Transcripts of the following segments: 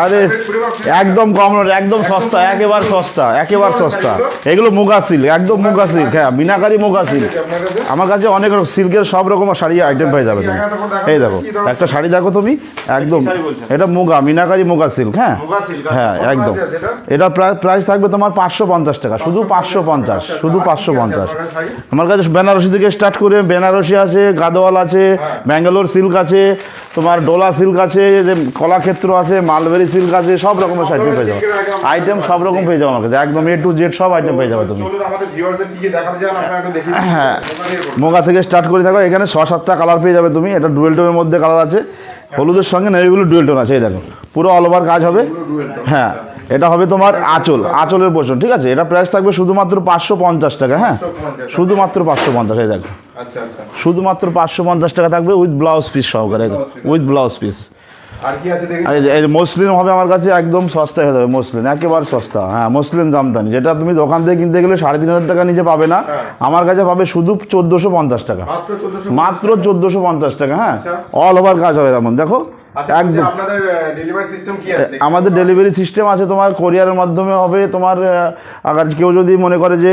আরে একদম কম রেট, একদম সস্তা, একেবারে সস্তা, একেবারে সস্তা। এগুলো মুগা সিল্ক, একদম মুগা সিল্ক, হ্যাঁ মিনাকারি মুগা সিল্ক। আমার কাছে অনেক রকম সিল্কের সব রকম শাড়ি আইটেম পেয়ে যাবে তুমি। এই দেখো একটা শাড়ি দেখো তুমি, একদম এটা মুগা মিনাকারি মুগা সিল্ক। হ্যাঁ হ্যাঁ একদম। এটা প্রাইস থাকবে তোমার 550 টাকা, শুধু 550, শুধু 550। আমার কাছে বেনারসি থেকে স্টার্ট করে বেনারসি আছে, গাদোয়াল আছে, ব্যাঙ্গালোর সিল্ক আছে, তোমার ডোলা সিল্ক আছে, যে কলাক্ষেত্র আছে, মালবেরি সিল্ক আছে, সব রকমের শাড়ি পেয়ে যাবে, আইটেম সব রকম পেয়ে যাবে আমার কাছে, একদম A to Z সব আইটেম পেয়ে যাবে তুমি। হ্যাঁ মোগা থেকে স্টার্ট করে থাকো, এখানে 6-7টা কালার পেয়ে যাবে তুমি। এটা ডুয়েল টোনের মধ্যে কালার আছে, হলুদের সঙ্গে নেভিগুলো ডুয়েল টোন আছে। এই দেখো পুরো অল ওভার কাজ হবে। হ্যাঁ এটা হবে তোমার আঁচলের পোর্শন, ঠিক আছে। এটা প্রাইস থাকবে শুধুমাত্র 550 টাকা। হ্যাঁ শুধুমাত্র 550। এই দেখো শুধুমাত্র 550 টাকা থাকবে উইথ ব্লাউজ পিস সহকারে, উইথ ব্লাউজ পিস। এই মসলিন হবে আমার কাছে, একদম সস্তা হয়ে যাবে মসলিন, একেবারে সস্তা। হ্যাঁ মসলিন জামদানি, যেটা তুমি দোকান থেকে কিনতে গেলে 3500 টাকা নিচে পাবে না, আমার কাছে পাবে শুধু 1450 টাকা, মাত্র 1450 টাকা। হ্যাঁ অল ওভার কাজ হবে এমন দেখো একদম। আমাদের ডেলিভারি সিস্টেম আছে তোমার, কোরিয়ারের মাধ্যমে হবে তোমার। আবার কেউ যদি মনে করে যে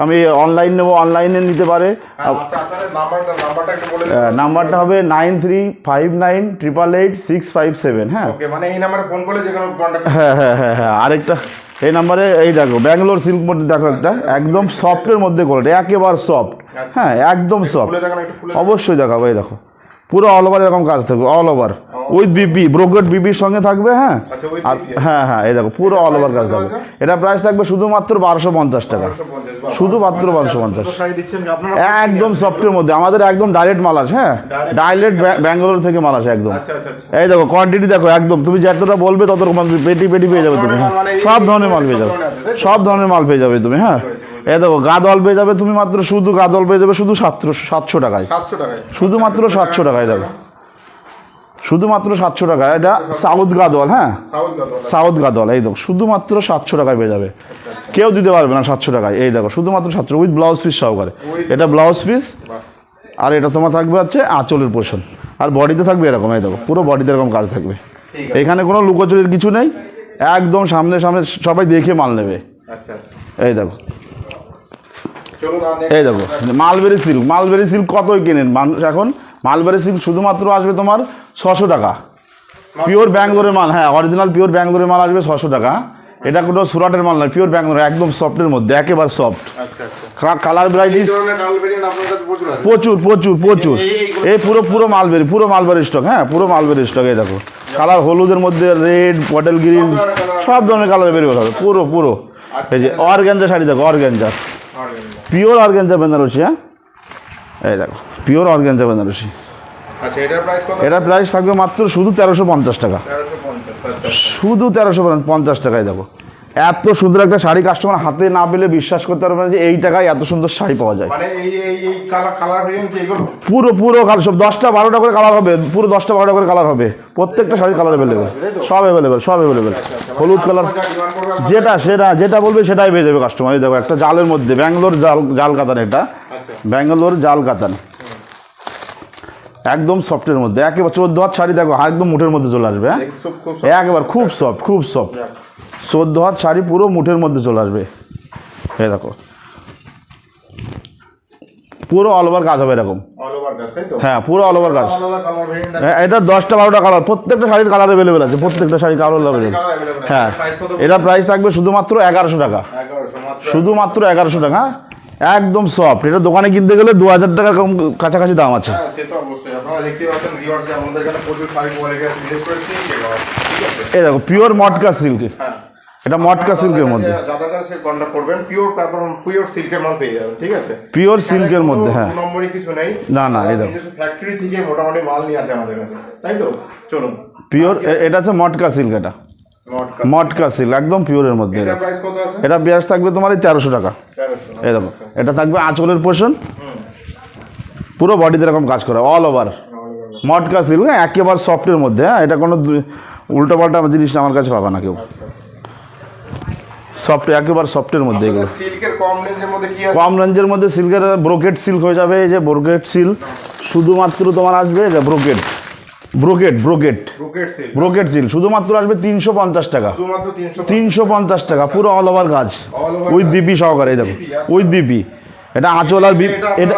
আমি অনলাইন নেবো, অনলাইনে নিতে পারে। নাম্বারটা হবে 9359888657। হ্যাঁ হ্যাঁ হ্যাঁ হ্যাঁ হ্যাঁ আরেকটা এই নাম্বারে, এই দেখো ব্যাঙ্গালোর সিল্ক মধ্যে দেখো একটা একদম সফটের মধ্যে কোয়ালিটি, একেবারে সফট। হ্যাঁ একদম সফট, অবশ্যই দেখাবো। এই দেখো পুরো অল ওভার এরকম কাজ থাকবে, অল ওভার উইথ বিপি, ব্রোকেট বিপির সঙ্গে থাকবে। হ্যাঁ আর হ্যাঁ হ্যাঁ এই দেখো পুরো অল ওভার কাজ থাকবে। এটা প্রাইস থাকবে শুধুমাত্র 1250 টাকা, শুধুমাত্র 1250। একদম সফটের মধ্যে আমাদের একদম ডাইরেক্ট মাল আসে। হ্যাঁ ডাইরেক্ট ব্যাঙ্গালোর থেকে মাল আসে একদম। এই দেখো কোয়ান্টিটি দেখো একদম, তুমি যতটা বলবে তত পেটি পেটি পেয়ে যাবে তুমি। হ্যাঁ সব ধরনের মাল পেয়ে যাবে, সব ধরনের মাল পেয়ে যাবে তুমি। হ্যাঁ এই দেখো গাদল পেয়ে যাবে তুমি, মাত্র শুধু গাদল পেয়ে যাবে শুধু 700 টাকায়, শুধুমাত্র 700 টাকায়। দেখো শুধুমাত্র 700 টাকা। এটা সাউথ গাদল। হ্যাঁ সাউথ গাদল, এই দেখো শুধুমাত্র 700 টাকায় পেয়ে যাবে, কেউ দিতে পারবে না 700 টাকায়। এই দেখো শুধুমাত্র 700 উইথ ব্লাউজ পিস সহকারে। এটা ব্লাউজ পিস, আর এটা তোমার থাকবে হচ্ছে আঁচলের পোর্শন, আর বডিতে থাকবে এরকম। এই দেখো পুরো বডিতে এরকম কাজ থাকবে, এখানে কোনো লুকোচুরির কিছু নেই, একদম সামনে সামনে সবাই দেখে মাল নেবে। এই দেখো এই দেখো মালবেরি সিল্ক, মালবেরি সিল্ক কতই কেনেন মানুষ এখন। মালবেরি সিল্ক শুধুমাত্র আসবে তোমার 600 টাকা, পিওর ব্যাঙ্গালোরের মাল। হ্যাঁ অরিজিনাল পিওর ব্যাঙ্গালোরের মাল আসবে 600 টাকা। এটা কোনো সুরাটের মাল নয়, পিওর ব্যাঙ্গালোর, একদম সফটের মধ্যে, একেবারে সফট। কালার ভ্যারাইটিস প্রচুর প্রচুর প্রচুর। এই পুরো পুরো মালবেরি, পুরো মালবেরি স্টক। হ্যাঁ পুরো মালবেরি স্টক। এই দেখো কালার হলুদের মধ্যে রেড, বটল গ্রিন, সব ধরনের কালার বেরিয়ে হবে পুরো পুরো। এই যে অর্গানজা শাড়ি দেখো, অর্গানজা পিওর অর্গানজা বেনারসি। হ্যাঁ এই দেখো পিওর অর্গানজা বেনারসি। এটা প্রাইস থাকবে মাত্র শুধু 1350 টাকা, শুধু 1350 টাকায়। দেখো এত সুন্দর একটা শাড়ি, কাস্টমার হাতে না পেলে বিশ্বাস করতে পারবে না যে এই টাকায় এত সুন্দর শাড়ি পাওয়া যায়। পুরো পুরো কালার সব 10টা 12টা করে কালার হবে, পুরো 10টা 12টা করে কালার হবে, প্রত্যেকটা শাড়ির কালার অ্যাভেলেবেল, সব অ্যাভেলেবেল, সব অ্যাভেলেবেল। হলুদ কালার যেটা সেটা যেটা বলবে সেটাই পেয়ে যাবে কাস্টমার। এই দেখো একটা জালের মধ্যে ব্যাঙ্গালোর জাল কাতান, এটা ব্যাঙ্গালোর জাল কাতান, একদম সফটের মধ্যে, একেবারে 14 হাত শাড়ি। দেখো একদম মুঠের মধ্যে চলে আসবে। হ্যাঁ একেবারে খুব সফট, খুব সফট। 14 হাত শাড়ি পুরো মুঠের মধ্যে চলে আসবে। এই দেখো পুরো অল ওভার কাজ হবে এরকম। হ্যাঁ পুরো অল ওভার কাজ। এটা 10টা 12টা কালার, প্রত্যেকটা শাড়ির কালার অ্যাভেলেবেল আছে, প্রত্যেকটা শাড়ির কালার অ্যাভেলেবেল। হ্যাঁ এটা প্রাইস থাকবে শুধুমাত্র 1100 টাকা, শুধুমাত্র 1100 টাকা। একদম সফট, এটা দোকানে কিনতে গেলে 2000 টাকার কাছাকাছি দাম আছে। এই দেখো পিওর মটকা সিল্ক, এটা মটকা সিল্কের মধ্যে, পিওর সিল্কের মধ্যে। হ্যাঁ না না এই দেখো ফ্যাক্টরি থেকে মোটামুটি মাল নিয়ে আসে আমাদের কাছে, তাই তো। চলুন পিওর, এটা হচ্ছে মটকা সিল্ক, এটা মটকা সিল্ক একদম পিওরের মধ্যে। এটা প্রাইস থাকবে তোমার 1300 টাকা। এই দেখো এটা থাকবে আঁচলের পোর্শন, পুরো বডিতে এরকম কাজ করে, অল ওভার মটকা সিল্ক। হ্যাঁ একেবারে সফটের মধ্যে। হ্যাঁ এটা কোনো উল্টো পাল্টা জিনিস আমার কাছে পাবে না কেউ, সফট, একেবারে সফটের মধ্যে। এগুলো কম রেঞ্জের মধ্যে সিল্কের ব্রোকেট সিল্ক হয়ে যাবে। এই যে ব্রোকেট সিল্ক শুধুমাত্র তোমার আসবে, যে brocade brocade brocade brocade silk, brocade silk শুধুমাত্র আসবে 350 টাকা, শুধুমাত্র 350 টাকা, পুরো অল ওভার কাজ All over উইথ কাজ। বিপি সহকারে। এই দেখো বিপি, আচ্ছা। উইথ বিপি, এটা আঁচল আর বিপি, এটা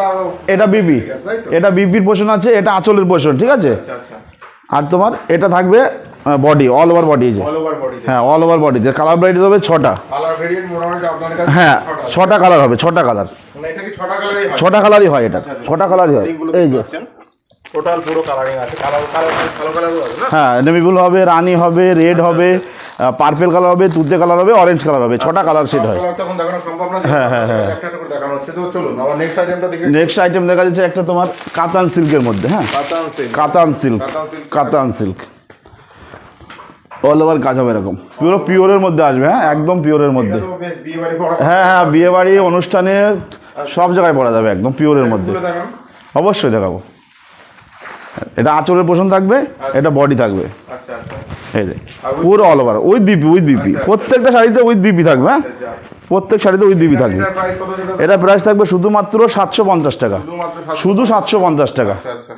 এটা বিপি, তাই তো? এটা বিপির পোর্শন আছে, এটা আঁচলের পোর্শন, ঠিক আছে। আচ্ছা আচ্ছা, আর তোমার এটা থাকবে বডি, অল ওভার বডি, যে অল ওভার বডি, হ্যাঁ অল ওভার বডিতে কালার ভ্যারাইটি হবে 6টা। কালার ভেরিয়েন্ট মোটামুটি আপনার কাছে হ্যাঁ 6টা আছে। 6টা কালার হবে, 6টা কালার, মানে এটা কি 6টা কালারই হয়? 6টা কালারই হয়, এটা 6টা কালারই হয়। এই যে টোটাল পুরো কালারিং আছে, কালার কালো কালারও আছে না? হ্যাঁ নেভি ব্লু হবে, রানি হবে, রেড হবে, পার্পেল কালার হবে, তুতে কালার হবে, অরেঞ্জ কালার হবে, 6টা কালার সেট হয়। কালার তখন দেখানো সম্ভব না, হ্যাঁ, হ্যাঁ, হ্যাঁ। একটা একটা করে দেখানো হচ্ছে। তো চলুন আবার নেক্সট আইটেমটা দেখি। নেক্সট আইটেম দেখা যাচ্ছে একটা তোমার কাতান সিল্কের মধ্যে, হ্যাঁ কাতান সিল্ক, কাতান সিল্ক, কাতান সিল্ক, কাতান সিল্ক অল ওভার কাজ হবে এরকম, পুরো পিওরের মধ্যে আসবে, হ্যাঁ একদম পিওরের মধ্যে। এটা তো বেশ বিয়ে বাড়ি পড়া। হ্যাঁ হ্যাঁ বিয়ে বাড়ি অনুষ্ঠানে সব জায়গায় পরা যাবে, একদম পিওরের মধ্যে। খুলে দেখান। অবশ্যই দেখাবো। এটা আঁচলের পোষণ থাকবে, এটা বডি থাকবে, আচ্ছা আচ্ছা, এই যে পুরো all over with BP, with BP, প্রত্যেকটা শাড়িতে উইথ বিপি থাকবে, হ্যাঁ প্রত্যেক শাড়িতে উইথ বিপি থাকবে। এটার প্রাইস কত যেটা? এটা প্রাইস থাকবে শুধুমাত্র 750 টাকা, শুধুমাত্র শুধু 750 টাকা, আচ্ছা আচ্ছা,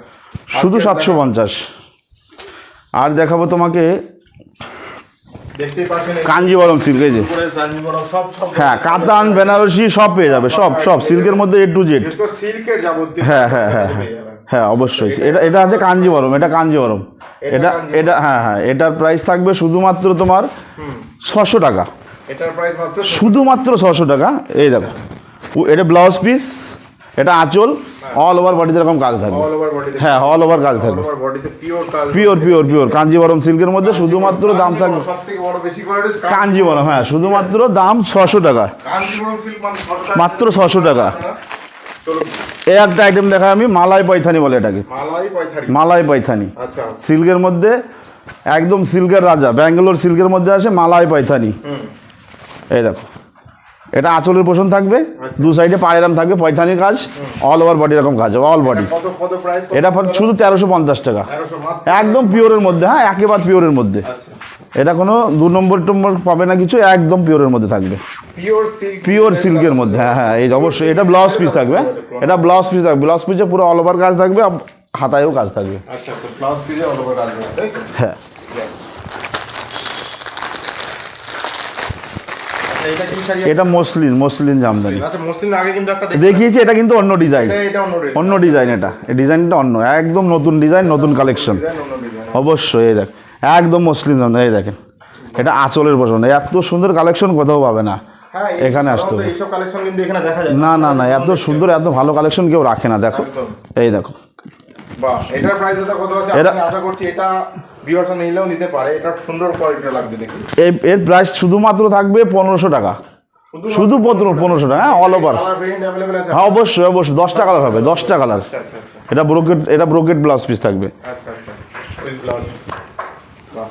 শুধু 750। আর দেখাবো তোমাকে দেখতেই পাচ্ছেন কাঞ্জিবরম সিল্ক, এই যে উপরে কাঞ্জিবরম সব সব হ্যাঁ কাতান বেনারসি সব পেয়ে যাবে, সব সব সিল্কের মধ্যে A to Z। যেগুলো সিল্কের যাবতীয় হ্যাঁ হ্যাঁ হ্যাঁ পেয়ে যাবেন। হ্যাঁ অবশ্যই, এটা এটা আছে কাঞ্জিবরম, এটা কাঞ্জিবরম, এটা এটা হ্যাঁ হ্যাঁ এটার প্রাইস থাকবে শুধুমাত্র তোমার 600 টাকা, এটার প্রাইস মাত্র শুধুমাত্র 600 টাকা। এই দেখো এটা ব্লাউজ পিস, এটা আঁচল, অল ওভার বডিতে এরকম কাজ থাকবে, অল ওভার বডিতে, হ্যাঁ অল ওভার কাজ অল থাকবে, ওভার বডিতে পিওর কাজ, পিওর পিওর পিওর কাঞ্জিবরম সিল্কের মধ্যে শুধুমাত্র দাম থাকবে সবথেকে বড় বেশি করে কাঞ্জিবরম, হ্যাঁ শুধুমাত্র দাম 600 টাকা, কাঞ্জিবরম সিল্ক মানে 600 টাকা। মাত্র 600 টাকা। চলুন এই একটা আইটেম দেখাই আমি, মালাই পৈথানি বলে এটাকে, মালাই পয়থারি, মালাই পৈথানি আচ্ছা সিল্কের মধ্যে, একদম সিল্কের রাজা, ব্যাঙ্গালোর সিল্কের মধ্যে আসে মালাই পৈথানি। এই দেখো এটা আঁচলের পোষণ থাকবে, দু সাইডে পায়রাম থাকবে, পৈথানির কাজ, অল ওভার বডি এরকম কাজ হবে, অল বডি। কত কত প্রাইস? এটা শুধু 1350 টাকা, 1300 মাত্র। একদম পিওরের মধ্যে, হ্যাঁ একেবারে পিওরের মধ্যে। আচ্ছা, এটা কোনো 2 নম্বর টম্বর পাবে না কিছু, একদম পিওরের মধ্যে থাকবে, পিওর সিল্ক, পিওর সিল্কের মধ্যে। হ্যাঁ হ্যাঁ এই অবশ্যই এটা ব্লাউজ পিস থাকবে, এটা ব্লাউজ পিস থাকবে, ব্লাউজ পিসে পুরো অল ওভার কাজ থাকবে, হাতায়ও কাজ থাকবে, আচ্ছা আচ্ছা, ব্লাউজ পিসে অল ওভার কাজ হবে, তাই তো? হ্যাঁ। আচ্ছা, এটা কি শাড়ি? এটা মসলিন, মসলিন জামদানি আচ্ছা, মসলিন আগে কিন্তু একটা দেখিয়েছি, এটা কিন্তু অন্য ডিজাইন, এটা অন্য রেট, অন্য ডিজাইন, এটা এই ডিজাইনটা অন্য, একদম নতুন ডিজাইন, নতুন কালেকশন, ডিজাইন অন্য ডিজাইন। অবশ্যই। এই দেখ একদম মসলিন জামদানি, এই দেখেন এটা আঁচলের পোষণ, এত সুন্দর কালেকশন কোথাও পাবে না, হ্যাঁ, এখানে আসতে হবে। এইসব কালেকশন কিন্তু এখানে দেখা যায় না না না এত সুন্দর এত ভালো কালেকশন কেউ রাখে না, দেখো একদম। এই দেখো বাহ, এটার প্রাইস দাদা কত আছে? এটা- আমি আশা করছি এটা ভিউয়ার্স নিলেও নিতে পারে, এটা সুন্দর কোয়ালিটি লাগবে দেখি। এর প্রাইস শুধুমাত্র থাকবে 1500 টাকা, শুধু 1500 টাকা, হ্যাঁ all over, colour variant available আছে? হ্যাঁ অবশ্যই অবশ্যই 10টা কালার হবে, 10টা কালার। আচ্ছা আচ্ছা আচ্ছা, এটা ব্রোকেট, এটা ব্রোকেট ব্লাউজ পিস থাকবে। আচ্ছা আচ্ছা, উইথ ব্লাউজ পিস। বাহ,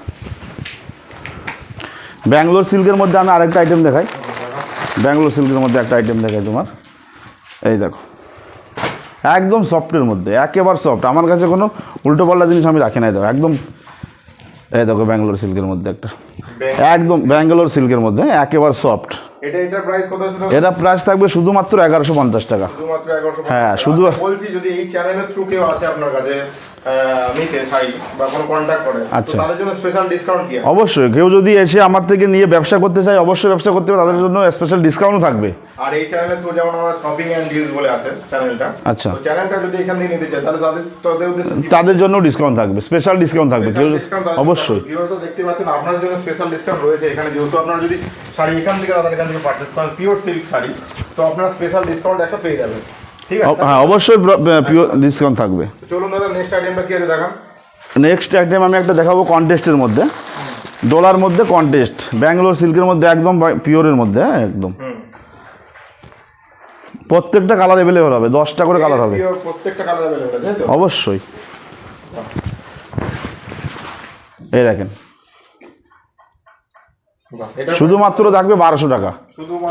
ব্যাঙ্গালোর সিল্কের মধ্যে আমি আরেকটা আইটেম দেখাই, ব্যাঙ্গালোর সিল্কের মধ্যে একটা আইটেম দেখাই তোমার, এই দেখো একদম সফটের মধ্যে, একেবারে সফট, আমার কাছে কোনো উল্টো পাল্টা জিনিস আমি রাখি নাই, দেখো একদম, এই দেখো ব্যাঙ্গালোর সিল্কের মধ্যে একটা, একদম ব্যাঙ্গালোর সিল্কের মধ্যে একেবারে সফট। এটার প্রাইস কত আছে দাদা? এটা প্রাইস থাকবে শুধুমাত্র 1150 টাকা, শুধুমাত্র 1150। হ্যাঁ, শুধু- আচ্ছা, বলছি যদি এই চ্যানেলের থ্রু কেউ আসে আপনার কাছে নিতে শাড়ি বা কোনো কন্ট্যাক্ট করে, তো আচ্ছা। তাদের জন্য স্পেশাল ডিসকাউন্ট কি আছে? অবশ্যই কেউ যদি এসে আমার থেকে নিয়ে ব্যবসা করতে চায়, অবশ্যই ব্যবসা করতে হবে, তাদের জন্য স্পেশাল ডিসকাউন্টও থাকবে। আর এই চ্যানেলের থ্রু যেমন আমরা শপিং এন্ড ডিলস বলে আছে চ্যানেলটা, আচ্ছা। তো চ্যানেলটা যদি এখান থেকে নিতে চায় তাহলে তাদের উদ্দেশ্যে কি তাদের জন্য ডিসকাউন্ট থাকবে, স্পেশাল ডিসকাউন্ট থাকবে, কেউ ডিসকাউন্ট অবশ্যই। ভিউয়ার্সও দেখতে পাচ্ছেন আপনাদের জন্য স্পেশাল ডিসকাউন্ট রয়েছে এখানে, যেহেতু আপনারা যদি শাড়ি এখান থেকে তাদের এখান থেকে পারচেজ করেন পিওর সিল্ক শাড়ি, তো আপনারা স্পেশাল ডিসকাউন্ট একটা পেয়ে যাবেন, ঠিক আছে? হ্যাঁ অবশ্যই পিওর ডিসকাউন্ট থাকবে। তো চলুন দাদা নেক্সট আইটেমটা কি আছে দেখান। নেক্সট আইটেম আমি একটা দেখাবো কন্টেস্টের মধ্যে, ডলার মধ্যে কন্টেস্ট, ব্যাঙ্গালোর সিল্কের মধ্যে একদম পিওরের মধ্যে, হ্যাঁ একদম প্রত্যেকটা কালার অ্যাভেলেবেল হবে, 10টা করে কালার হবে, Pure প্রত্যেকটা কালার अवेलेबल আছে, তাই তো? অবশ্যই। এই দেখেন বাহ, এটা শুধুমাত্র থাকবে 1200 টাকা,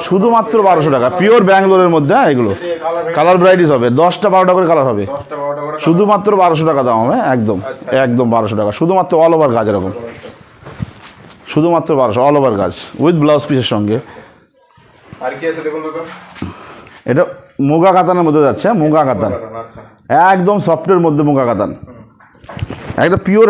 শুধুমাত্র 1200 টাকা, পিওর ব্যাঙ্গালোরের মধ্যে, হ্যাঁ এগুলো কালার ভ্যারাইটিস হবে, 10টা 12টা করে কালার হবে, 10টা 12টা করে শুধুমাত্র 1200 টাকা দাম হবে, একদম একদম 1200 টাকা, শুধুমাত্র অল ওভার কাজ এরকম, শুধুমাত্র 1200 অল ওভার কাজ উইথ ব্লাউজ পিসের সঙ্গে। আর কি আছে দেখুন দাদা। এটা মুগা কাতানের মধ্যে যাচ্ছে, মুগা কাতান, আচ্ছা, একদম সফটের মধ্যে মুগা কাতান, একটা পিওর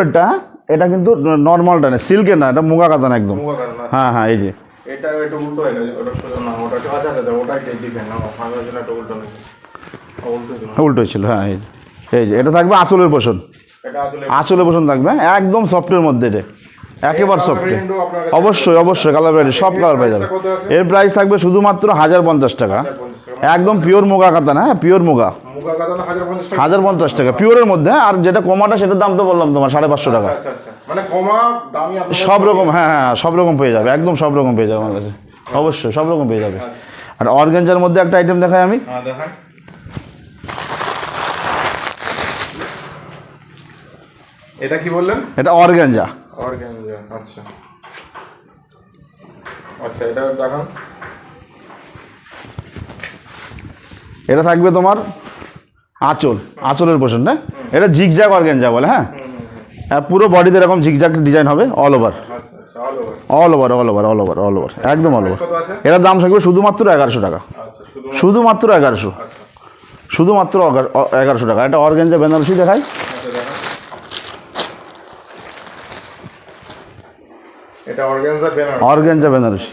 এটা কিন্তু নর্মালটা না, সিল্কের না, এটা মুগা কাতান একদম। মুগা কাতান। হ্যাঁ হ্যাঁ, এই যে এটা একটু উল্টো হয়ে গেছে, ওটা সোজা না, ওটা আচ্ছা আচ্ছা ওটাই ডিজাইন না, আমি ওই জন্য একটা উল্টো নিয়েছি, উল্টো ছিল। উল্টো ছিল, হ্যাঁ এই যে এটা থাকবে আঁচলের পোষণ, এটা আসলে আঁচলের পোষণ থাকবে, একদম সফটের মধ্যে এটা, একেবারে সফট। variant-ও আপনার কাছে অবশ্যই অবশ্যই কালার ভ্যারাইটি সব কালার পেয়ে যাবে। কত আছে? এর প্রাইস থাকবে শুধুমাত্র 1050 টাকা, একদম পিওর মুগা কাতান। হ্যাঁ পিওর মুগা, মুগা কাতান 1050 টাকা। 1050 টাকা পিওরের মধ্যে। আর যেটা কমাটা সেটার দাম তো বললাম তোমার 550 টাকা। আচ্ছা আচ্ছা, মানে কমা দামি আপনার সব রকম, হ্যাঁ হ্যাঁ সব রকম পেয়ে যাবে, একদম সব রকম পেয়ে যাবে আমার কাছে, অবশ্যই সব রকম পেয়ে যাবে। আর অর্গানজার মধ্যে একটা আইটেম দেখাই আমি, হ্যাঁ দেখেন, এটা কি বললেন? এটা অর্গানজা। অর্গানজা, আচ্ছা আচ্ছা, এটা দেখান। এটা থাকবে তোমার আঁচলের পোষণ, না এটা ঝিকঝ্যাক অর্গানজা বলে। হ্যাঁ আর পুরো বডিতে এরকম ঝিকঝ্যাক ডিজাইন হবে, অল ওভার আচ্ছা আচ্ছা, অল ওভার। অল ওভার একদম অল ওভার। কত আছে? এটার দাম থাকবে শুধুমাত্র 1100 টাকা, আচ্ছা, শুধুমাত্র 1100, শুধুমাত্র 1100 টাকা। এটা অর্গানজা বেনারসি দেখাই, আচ্ছা দেখান। এটা অর্গানজা বেনারসি।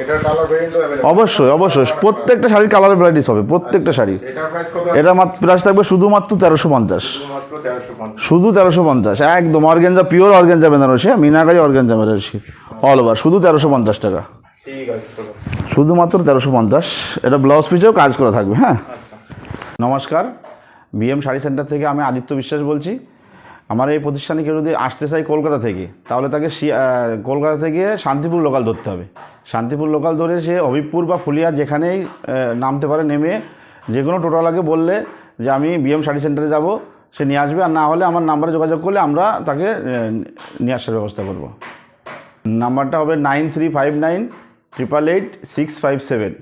এটার কালার ভেরিয়েন্টও अवेलेबल। অবশ্যই অবশ্যই প্রত্যেকটা শাড়ির কালার ভ্যারাইটিস হবে, প্রত্যেকটা শাড়ি। এটার প্রাইস কত? এটা মাত্র প্রাইস থাকবে শুধুমাত্র 1350, মাত্র 1350। শুধু 1350, একদম organza pure organza Banarasi, meenakari organza Banarasi all over, শুধু 1350 টাকা, ঠিক আছে চলো। শুধুমাত্র 1350। এটা ব্লাউজ পিসেও কাজ করা থাকবে। হ্যাঁ নমস্কার, বিএম শাড়ি সেন্টার থেকে আমি আদিত্য বিশ্বাস বলছি। আমার এই প্রতিষ্ঠানে কেউ যদি আসতে চায় কলকাতা থেকে, তাহলে তাকে কলকাতা থেকে শান্তিপুর লোকাল ধরতে হবে। শান্তিপুর লোকাল ধরে সে হবিবপুর বা ফুলিয়া যেখানেই নামতে পারে, নেমে যে কোনো টোটালাকে বললে যে আমি বিএম শাড়ি সেন্টারে যাব, সে নিয়ে আসবে। আর না হলে আমার নাম্বারে যোগাযোগ করলে আমরা তাকে নিয়ে আসার ব্যবস্থা করব। নাম্বারটা হবে 9359 888 657।